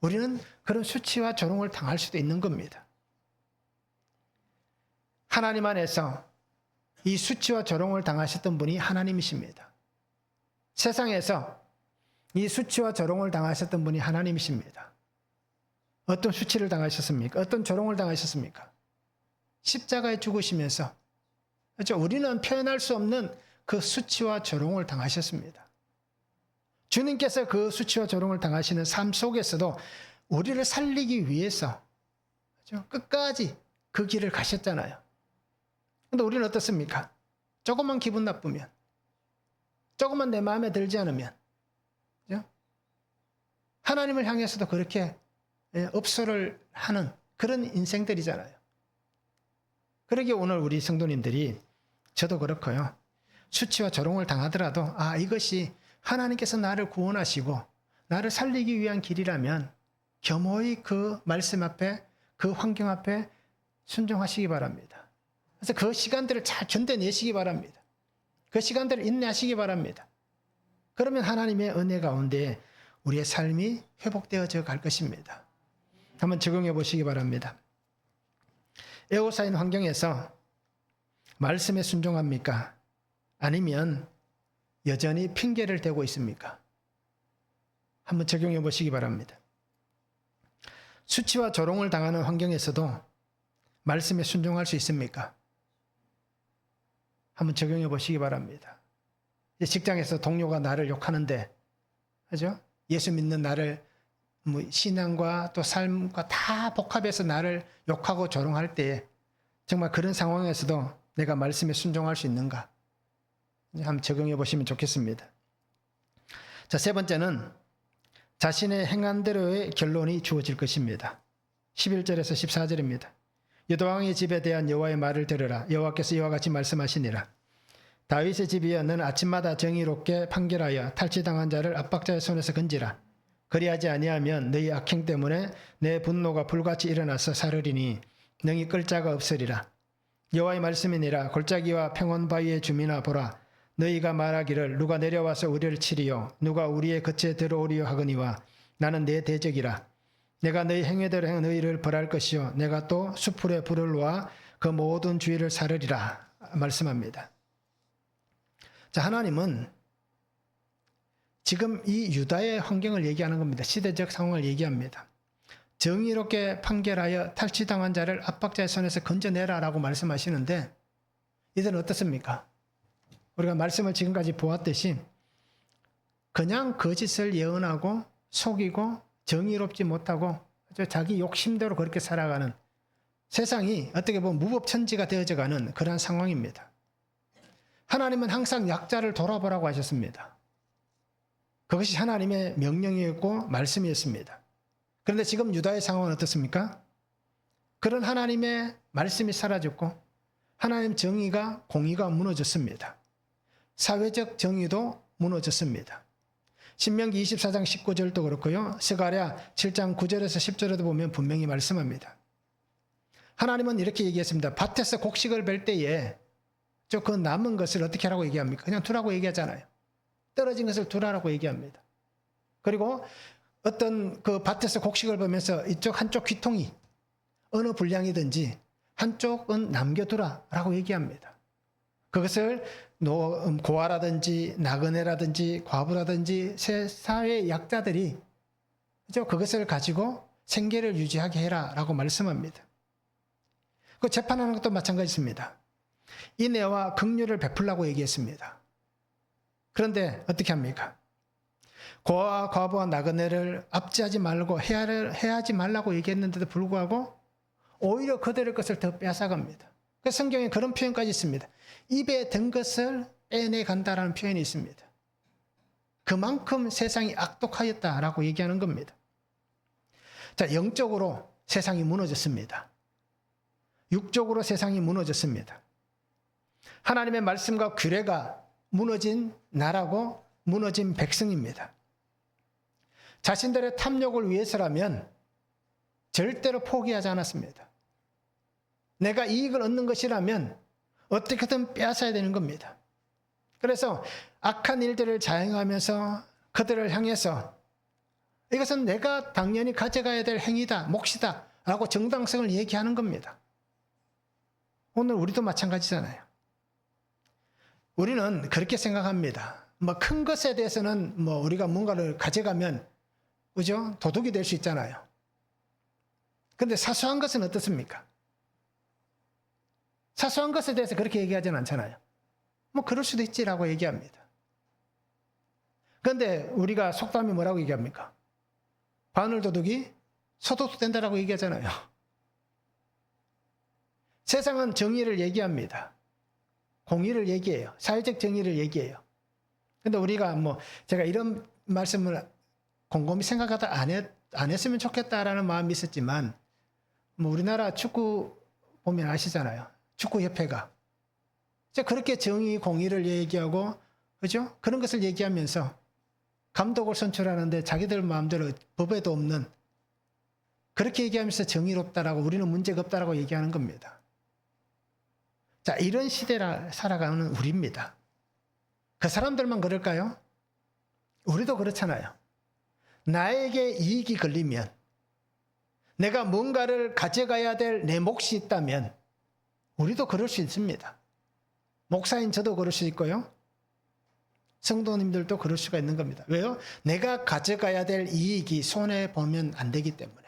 우리는 그런 수치와 조롱을 당할 수도 있는 겁니다. 하나님 안에서 이 수치와 조롱을 당하셨던 분이 하나님이십니다. 세상에서 이 수치와 조롱을 당하셨던 분이 하나님이십니다. 어떤 수치를 당하셨습니까? 어떤 조롱을 당하셨습니까? 십자가에 죽으시면서, 그렇죠? 우리는 표현할 수 없는 그 수치와 조롱을 당하셨습니다. 주님께서 그 수치와 조롱을 당하시는 삶 속에서도 우리를 살리기 위해서, 그렇죠? 끝까지 그 길을 가셨잖아요. 근데 우리는 어떻습니까? 조금만 기분 나쁘면, 조금만 내 마음에 들지 않으면, 그렇죠? 하나님을 향해서도 그렇게 업소를 하는 그런 인생들이잖아요. 그러기에 오늘 우리 성도님들이, 저도 그렇고요, 수치와 조롱을 당하더라도 이것이 하나님께서 나를 구원하시고 나를 살리기 위한 길이라면 겸허히 그 말씀 앞에, 그 환경 앞에 순종하시기 바랍니다. 그래서 그 시간들을 잘 견뎌내시기 바랍니다. 그 시간들을 인내하시기 바랍니다. 그러면 하나님의 은혜 가운데 우리의 삶이 회복되어져 갈 것입니다. 한번 적용해 보시기 바랍니다. 애호사인 환경에서 말씀에 순종합니까? 아니면 여전히 핑계를 대고 있습니까? 한번 적용해 보시기 바랍니다. 수치와 조롱을 당하는 환경에서도 말씀에 순종할 수 있습니까? 한번 적용해 보시기 바랍니다. 직장에서 동료가 나를 욕하는데, 그죠? 예수 믿는 나를 신앙과 또 삶과 다 복합해서 나를 욕하고 조롱할 때 정말 그런 상황에서도 내가 말씀에 순종할 수 있는가? 한번 적용해 보시면 좋겠습니다. 자, 세 번째는 자신의 행한 대로의 결론이 주어질 것입니다. 11절에서 14절입니다. 여도왕의 집에 대한 여호와의 말을 들으라. 여호와께서 이와 같이 말씀하시니라. 다윗의 집이여, 너는 아침마다 정의롭게 판결하여 탈취당한 자를 압박자의 손에서 건지라. 그리하지 아니하면 너희 악행 때문에 내 분노가 불같이 일어나서 사르리니 능히 끌 자가 없으리라. 여호와의 말씀이니라. 골짜기와 평원 바위의 주민아, 보라. 너희가 말하기를 누가 내려와서 우리를 치리요, 누가 우리의 겉에 들어오리요 하거니와 나는 내 대적이라. 내가 너희 행위대로 너희를 벌할 것이요, 내가 또 수풀에 불을 놓아 그 모든 주위를 사르리라 말씀합니다. 자, 하나님은 지금 이 유다의 환경을 얘기하는 겁니다. 시대적 상황을 얘기합니다. 정의롭게 판결하여 탈취당한 자를 압박자의 손에서 건져내라라고 말씀하시는데, 이들은 어떻습니까? 우리가 말씀을 지금까지 보았듯이 그냥 거짓을 예언하고 속이고 정의롭지 못하고, 자기 욕심대로 그렇게 살아가는 세상이 어떻게 보면 무법천지가 되어져가는 그러한 상황입니다. 하나님은 항상 약자를 돌아보라고 하셨습니다. 그것이 하나님의 명령이었고 말씀이었습니다. 그런데 지금 유다의 상황은 어떻습니까? 그런 하나님의 말씀이 사라졌고 하나님 정의가 공의가 무너졌습니다. 사회적 정의도 무너졌습니다. 신명기 24장 19절도 그렇고요. 스가랴 7장 9절에서 10절에도 보면 분명히 말씀합니다. 하나님은 이렇게 얘기했습니다. 밭에서 곡식을 벨 때에 그 남은 것을 어떻게 하라고 얘기합니까? 그냥 두라고 얘기하잖아요. 떨어진 것을 두라고 얘기합니다. 그리고 어떤 그 밭에서 곡식을 보면서 이쪽 한쪽 귀통이 어느 분량이든지 한쪽은 남겨두라라고 얘기합니다. 그것을 고아라든지 나그네라든지 과부라든지 사회 약자들이 그것을 가지고 생계를 유지하게 해라라고 말씀합니다. 그 재판하는 것도 마찬가지입니다. 인애와 긍휼을 베풀라고 얘기했습니다. 그런데 어떻게 합니까? 고아와 과부와 나그네를 압제하지 말고 해하지 말라고 얘기했는데도 불구하고 오히려 그들의 것을 더 빼앗아갑니다. 그래서 성경에 그런 표현까지 있습니다. 입에 든 것을 빼내간다라는 표현이 있습니다. 그만큼 세상이 악독하였다라고 얘기하는 겁니다. 자, 영적으로 세상이 무너졌습니다. 육적으로 세상이 무너졌습니다. 하나님의 말씀과 규례가 무너진 나라고 무너진 백성입니다. 자신들의 탐욕을 위해서라면 절대로 포기하지 않았습니다. 내가 이익을 얻는 것이라면 어떻게든 빼앗아야 되는 겁니다. 그래서 악한 일들을 자행하면서 그들을 향해서 이것은 내가 당연히 가져가야 될 행위다, 몫이다 라고 정당성을 얘기하는 겁니다. 오늘 우리도 마찬가지잖아요. 우리는 그렇게 생각합니다. 큰 것에 대해서는 우리가 뭔가를 가져가면 그죠? 도둑이 될 수 있잖아요. 그런데 사소한 것은 어떻습니까? 사소한 것에 대해서 그렇게 얘기하지는 않잖아요. 그럴 수도 있지라고 얘기합니다. 그런데 우리가 속담이 뭐라고 얘기합니까? 바늘도둑이 소도둑 된다라고 얘기하잖아요. 세상은 정의를 얘기합니다. 공의를 얘기해요. 사회적 정의를 얘기해요. 근데 우리가 제가 이런 말씀을 곰곰이 생각하다 안 했으면 좋겠다라는 마음이 있었지만 우리나라 축구 보면 아시잖아요. 축구협회가 그렇게 정의, 공의를 얘기하고 그죠? 그런 것을 얘기하면서 감독을 선출하는데 자기들 마음대로 법에도 없는 그렇게 얘기하면서 정의롭다라고 우리는 문제가 없다라고 얘기하는 겁니다. 자, 이런 시대를 살아가는 우리입니다. 그 사람들만 그럴까요? 우리도 그렇잖아요. 나에게 이익이 걸리면 내가 뭔가를 가져가야 될 내 몫이 있다면 우리도 그럴 수 있습니다. 목사인 저도 그럴 수 있고요. 성도님들도 그럴 수가 있는 겁니다. 왜요? 내가 가져가야 될 이익이 손해보면 안 되기 때문에.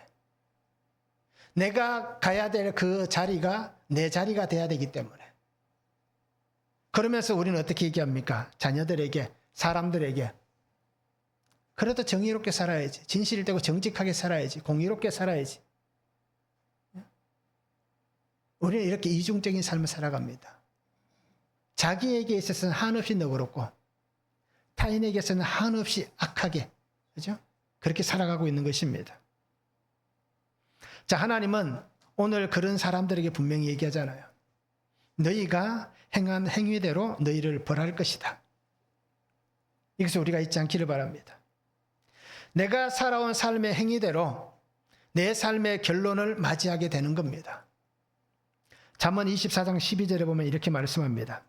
내가 가야 될 그 자리가 내 자리가 돼야 되기 때문에. 그러면서 우리는 어떻게 얘기합니까? 자녀들에게, 사람들에게. 그래도 정의롭게 살아야지. 진실되고 정직하게 살아야지. 공의롭게 살아야지. 우리는 이렇게 이중적인 삶을 살아갑니다. 자기에게 있어서는 한없이 너그럽고 타인에게서는 한없이 악하게, 그죠? 그렇게 살아가고 있는 것입니다. 자, 하나님은 오늘 그런 사람들에게 분명히 얘기하잖아요. 너희가 행한 행위대로 너희를 벌할 것이다. 이것을 우리가 잊지 않기를 바랍니다. 내가 살아온 삶의 행위대로 내 삶의 결론을 맞이하게 되는 겁니다. 잠언 24장 12절에 보면 이렇게 말씀합니다.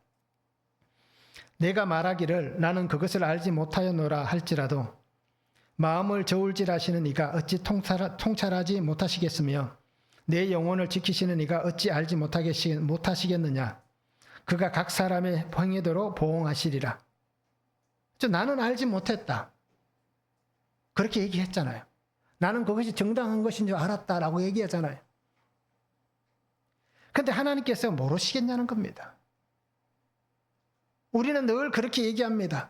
내가 말하기를 나는 그것을 알지 못하였노라 할지라도 마음을 저울질하시는 이가 어찌 통찰하지 못하시겠으며 내 영혼을 지키시는 이가 어찌 알지 못하시겠느냐. 그가 각 사람의 행위대로 보응하시리라. 나는 알지 못했다. 그렇게 얘기했잖아요. 나는 그것이 정당한 것인 줄 알았다라고 얘기하잖아요. 그런데 하나님께서 모르시겠냐는 겁니다. 우리는 늘 그렇게 얘기합니다.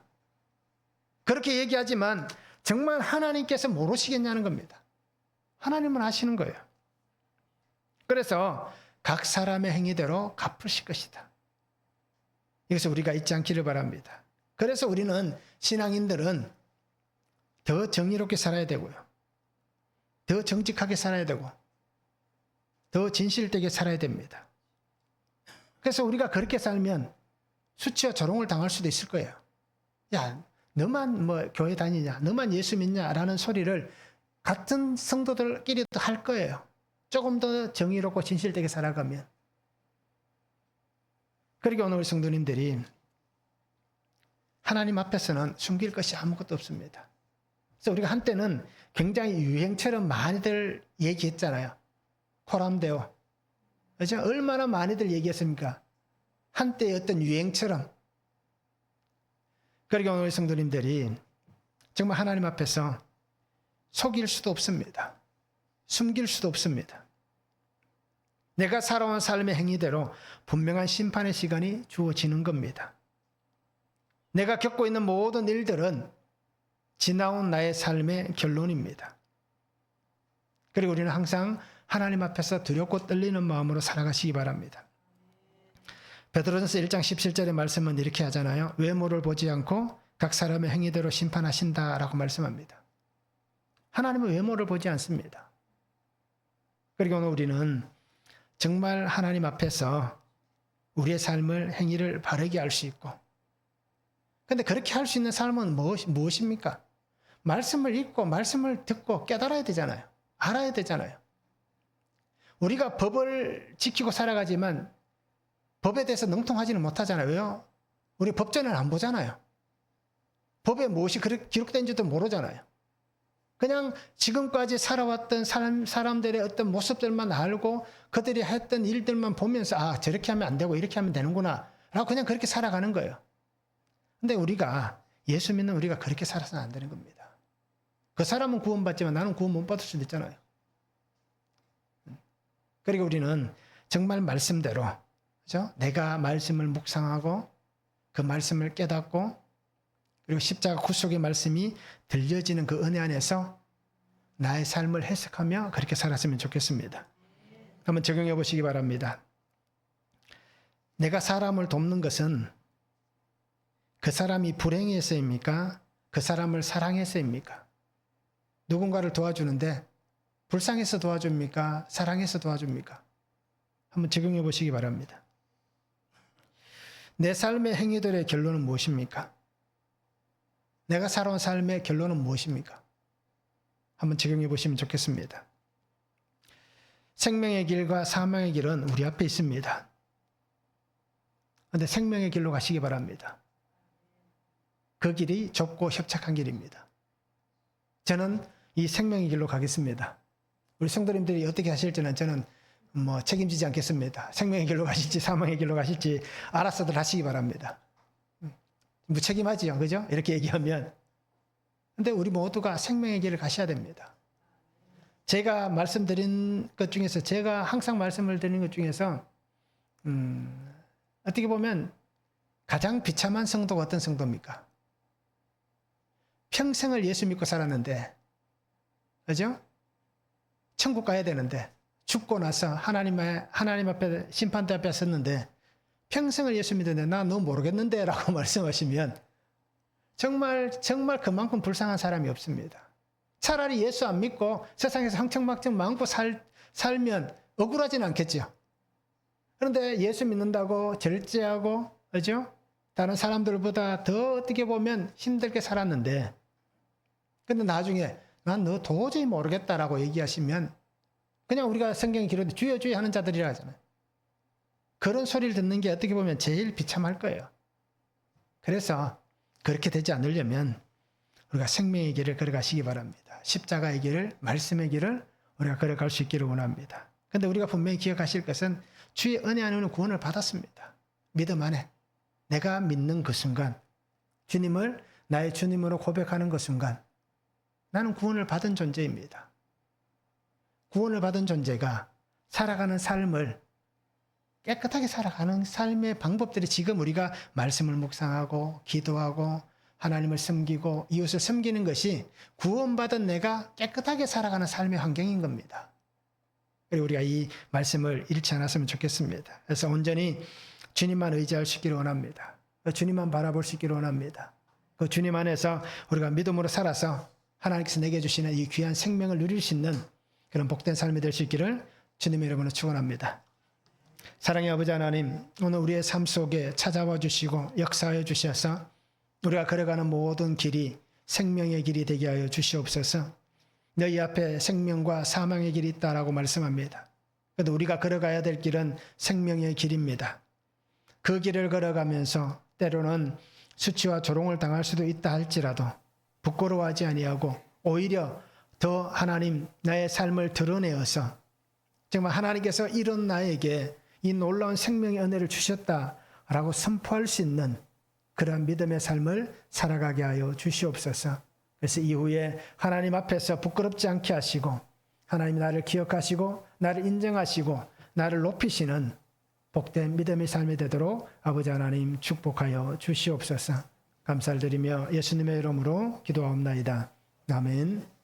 그렇게 얘기하지만 정말 하나님께서 모르시겠냐는 겁니다. 하나님은 아시는 거예요. 그래서 각 사람의 행위대로 갚으실 것이다. 이것을 우리가 잊지 않기를 바랍니다. 그래서 우리는 신앙인들은 더 정의롭게 살아야 되고요. 더 정직하게 살아야 되고 더 진실되게 살아야 됩니다. 그래서 우리가 그렇게 살면 수치와 조롱을 당할 수도 있을 거예요. 야, 너만 뭐 교회 다니냐, 너만 예수 믿냐라는 소리를 같은 성도들끼리도 할 거예요. 조금 더 정의롭고 진실되게 살아가면. 그러니까 오늘 우리 성도님들이 하나님 앞에서는 숨길 것이 아무것도 없습니다. 그래서 우리가 한때는 굉장히 유행처럼 많이들 얘기했잖아요. 코람데오. 그렇죠? 얼마나 많이들 얘기했습니까? 한때의 어떤 유행처럼. 그러니까 오늘 성도님들이 정말 하나님 앞에서 속일 수도 없습니다. 숨길 수도 없습니다. 내가 살아온 삶의 행위대로 분명한 심판의 시간이 주어지는 겁니다. 내가 겪고 있는 모든 일들은 지나온 나의 삶의 결론입니다. 그리고 우리는 항상 하나님 앞에서 두렵고 떨리는 마음으로 살아가시기 바랍니다. 베드로전서 1장 17절의 말씀은 이렇게 하잖아요. 외모를 보지 않고 각 사람의 행위대로 심판하신다라고 말씀합니다. 하나님은 외모를 보지 않습니다. 그리고 오늘 우리는 정말 하나님 앞에서 우리의 삶을 행위를 바르게 할 수 있고, 근데 그렇게 할 수 있는 삶은 무엇입니까? 말씀을 읽고 말씀을 듣고 깨달아야 되잖아요. 알아야 되잖아요. 우리가 법을 지키고 살아가지만 법에 대해서 능통하지는 못하잖아요. 왜요? 우리 법전을 안 보잖아요. 법에 무엇이 기록된지도 모르잖아요. 그냥 지금까지 살아왔던 사람들의 어떤 모습들만 알고 그들이 했던 일들만 보면서 아, 저렇게 하면 안 되고 이렇게 하면 되는구나 라고 그냥 그렇게 살아가는 거예요. 근데 우리가 예수 믿는 우리가 그렇게 살아서는 안 되는 겁니다. 그 사람은 구원받지만 나는 구원 못 받을 수도 있잖아요. 그리고 우리는 정말 말씀대로, 그렇죠? 내가 말씀을 묵상하고 그 말씀을 깨닫고 그리고 십자가 구속의 말씀이 들려지는 그 은혜 안에서 나의 삶을 해석하며 그렇게 살았으면 좋겠습니다. 한번 적용해 보시기 바랍니다. 내가 사람을 돕는 것은 그 사람이 불행해서입니까? 그 사람을 사랑해서입니까? 누군가를 도와주는데 불쌍해서 도와줍니까? 사랑해서 도와줍니까? 한번 적용해 보시기 바랍니다. 내 삶의 행위들의 결론은 무엇입니까? 내가 살아온 삶의 결론은 무엇입니까? 한번 적용해 보시면 좋겠습니다. 생명의 길과 사망의 길은 우리 앞에 있습니다. 그런데 생명의 길로 가시기 바랍니다. 그 길이 좁고 협착한 길입니다. 저는 이 생명의 길로 가겠습니다. 우리 성도님들이 어떻게 하실지는 저는 책임지지 않겠습니다. 생명의 길로 가실지 사망의 길로 가실지 알아서들 하시기 바랍니다. 무책임하지요, 그죠? 이렇게 얘기하면. 근데 우리 모두가 생명의 길을 가셔야 됩니다. 제가 말씀드린 것 중에서, 제가 항상 말씀을 드리는 것 중에서, 어떻게 보면 가장 비참한 성도가 어떤 성도입니까? 평생을 예수 믿고 살았는데, 그죠? 천국 가야 되는데, 죽고 나서 하나님 앞에, 심판대 앞에 섰는데, 평생을 예수 믿었는데 나 너 모르겠는데 라고 말씀하시면 정말 그만큼 불쌍한 사람이 없습니다. 차라리 예수 안 믿고 세상에서 흥청망청 많고 살면 억울하지는 않겠죠. 그런데 예수 믿는다고 절제하고, 그죠? 다른 사람들보다 더 어떻게 보면 힘들게 살았는데, 근데 나중에 난 너 도저히 모르겠다라고 얘기하시면 그냥 우리가 성경에 기록돼 주여 주여 하는 자들이라 하잖아요. 그런 소리를 듣는 게 어떻게 보면 제일 비참할 거예요. 그래서 그렇게 되지 않으려면 우리가 생명의 길을 걸어가시기 바랍니다. 십자가의 길을, 말씀의 길을 우리가 걸어갈 수 있기를 원합니다. 그런데 우리가 분명히 기억하실 것은 주의 은혜 안에는 구원을 받았습니다. 믿음 안에 내가 믿는 그 순간, 주님을 나의 주님으로 고백하는 그 순간 나는 구원을 받은 존재입니다. 구원을 받은 존재가 살아가는 삶을 깨끗하게 살아가는 삶의 방법들이 지금 우리가 말씀을 묵상하고 기도하고 하나님을 섬기고 이웃을 섬기는 것이 구원받은 내가 깨끗하게 살아가는 삶의 환경인 겁니다. 그리고 우리가 이 말씀을 잃지 않았으면 좋겠습니다. 그래서 온전히 주님만 의지할 수 있기를 원합니다. 주님만 바라볼 수 있기를 원합니다. 그 주님 안에서 우리가 믿음으로 살아서 하나님께서 내게 주시는 이 귀한 생명을 누릴 수 있는 그런 복된 삶이 될 수 있기를 주님의 이름으로 축원합니다. 사랑의 아버지 하나님, 오늘 우리의 삶 속에 찾아와 주시고 역사하여 주셔서 우리가 걸어가는 모든 길이 생명의 길이 되게 하여 주시옵소서. 너희 앞에 생명과 사망의 길이 있다라고 말씀합니다. 그래도 우리가 걸어가야 될 길은 생명의 길입니다. 그 길을 걸어가면서 때로는 수치와 조롱을 당할 수도 있다 할지라도 부끄러워하지 아니하고 오히려 더 하나님 나의 삶을 드러내어서 정말 하나님께서 이런 나에게 이 놀라운 생명의 은혜를 주셨다라고 선포할 수 있는 그러한 믿음의 삶을 살아가게 하여 주시옵소서. 그래서 이후에 하나님 앞에서 부끄럽지 않게 하시고 하나님 나를 기억하시고 나를 인정하시고 나를 높이시는 복된 믿음의 삶이 되도록 아버지 하나님 축복하여 주시옵소서. 감사를 드리며 예수님의 이름으로 기도하옵나이다. 아멘.